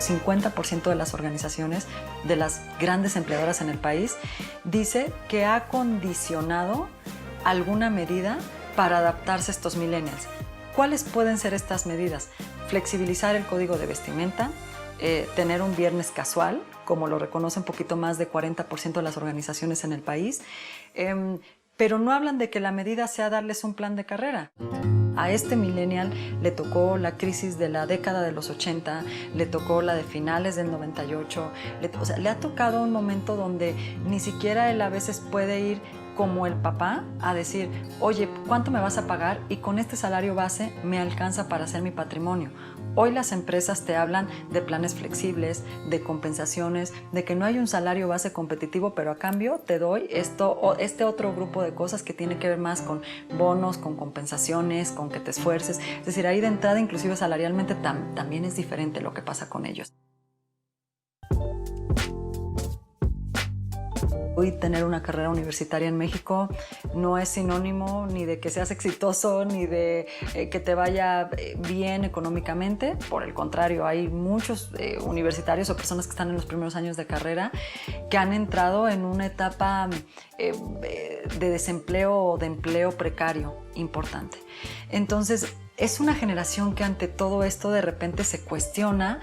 50% de las organizaciones, de las grandes empleadoras en el país, dice que ha condicionado alguna medida para adaptarse a estos millennials. ¿Cuáles pueden ser estas medidas? Flexibilizar el código de vestimenta, tener un viernes casual, como lo reconoce un poquito más de 40% de las organizaciones en el país, pero no hablan de que la medida sea darles un plan de carrera. A este millennial le tocó la crisis de la década de los 80, le tocó la de finales del 98, le ha tocado un momento donde ni siquiera él a veces puede ir como el papá a decir, oye, ¿cuánto me vas a pagar? Y con este salario base me alcanza para hacer mi patrimonio. Hoy las empresas te hablan de planes flexibles, de compensaciones, de que no hay un salario base competitivo, pero a cambio te doy este otro grupo de cosas que tiene que ver más con bonos, con compensaciones, con que te esfuerces. Es decir, ahí de entrada, inclusive salarialmente, también es diferente lo que pasa con ellos. Hoy tener una carrera universitaria en México no es sinónimo ni de que seas exitoso, ni de que te vaya bien económicamente. Por el contrario, hay muchos universitarios o personas que están en los primeros años de carrera que han entrado en una etapa de desempleo o de empleo precario importante. Entonces, es una generación que ante todo esto de repente se cuestiona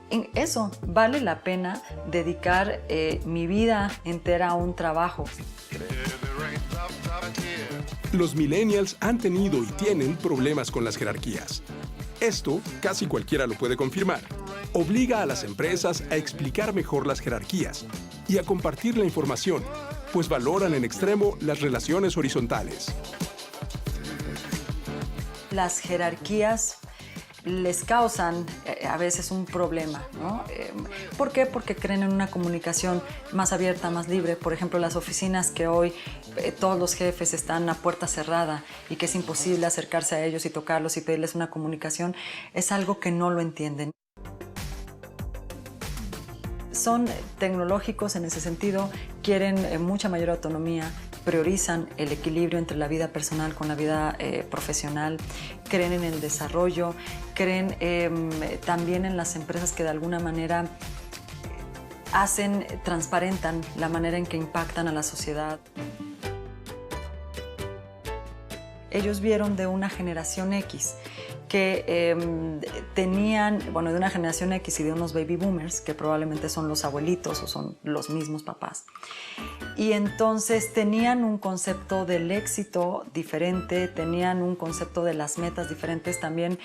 en eso, ¿vale la pena dedicar mi vida entera a un trabajo? Los millennials han tenido y tienen problemas con las jerarquías. Esto, casi cualquiera lo puede confirmar. Obliga a las empresas a explicar mejor las jerarquías y a compartir la información, pues valoran en extremo las relaciones horizontales. Las jerarquías les causan a veces un problema, ¿no? ¿Por qué? Porque creen en una comunicación más abierta, más libre. Por ejemplo, las oficinas que hoy todos los jefes están a puerta cerrada y que es imposible acercarse a ellos y tocarlos y pedirles una comunicación, es algo que no lo entienden. Son tecnológicos en ese sentido, quieren mucha mayor autonomía, priorizan el equilibrio entre la vida personal con la vida profesional, creen en el desarrollo, creen también en las empresas que de alguna manera transparentan la manera en que impactan a la sociedad. Ellos vieron de una generación X que tenían, bueno, de una generación X y de unos baby boomers, que probablemente son los abuelitos o son los mismos papás. Y entonces tenían un concepto del éxito diferente, tenían un concepto de las metas diferentes. También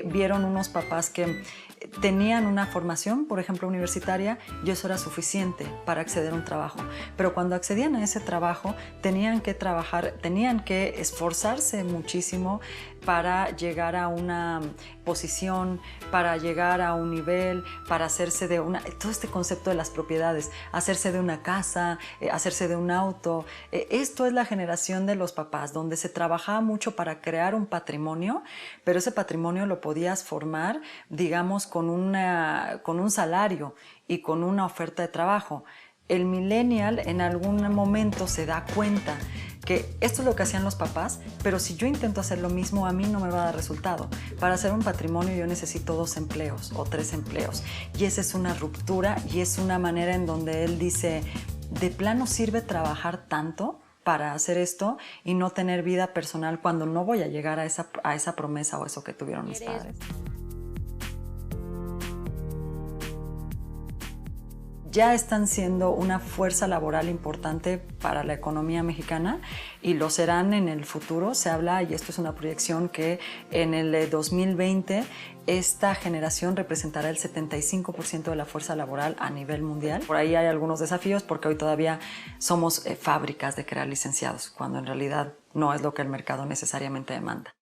vieron unos papás que tenían una formación, por ejemplo, universitaria, y eso era suficiente para acceder a un trabajo. Pero cuando accedían a ese trabajo, tenían que trabajar, tenían que esforzarse muchísimo para llegar a una posición, para llegar a un nivel, para hacerse de todo este concepto de las propiedades, hacerse de una casa, hacerse de un auto. Esto es la generación de los papás, donde se trabajaba mucho para crear un patrimonio, pero ese patrimonio lo podías formar, digamos, con un salario y con una oferta de trabajo. El millennial en algún momento se da cuenta que esto es lo que hacían los papás, pero si yo intento hacer lo mismo, a mí no me va a dar resultado. Para hacer un patrimonio yo necesito 2 empleos o 3 empleos. Y esa es una ruptura y es una manera en donde él dice, ¿de plano sirve trabajar tanto para hacer esto y no tener vida personal cuando no voy a llegar a esa promesa o eso que tuvieron mis padres? Ya están siendo una fuerza laboral importante para la economía mexicana y lo serán en el futuro. Se habla, y esto es una proyección, que en el 2020 esta generación representará el 75% de la fuerza laboral a nivel mundial. Por ahí hay algunos desafíos porque hoy todavía somos fábricas de crear licenciados, cuando en realidad no es lo que el mercado necesariamente demanda.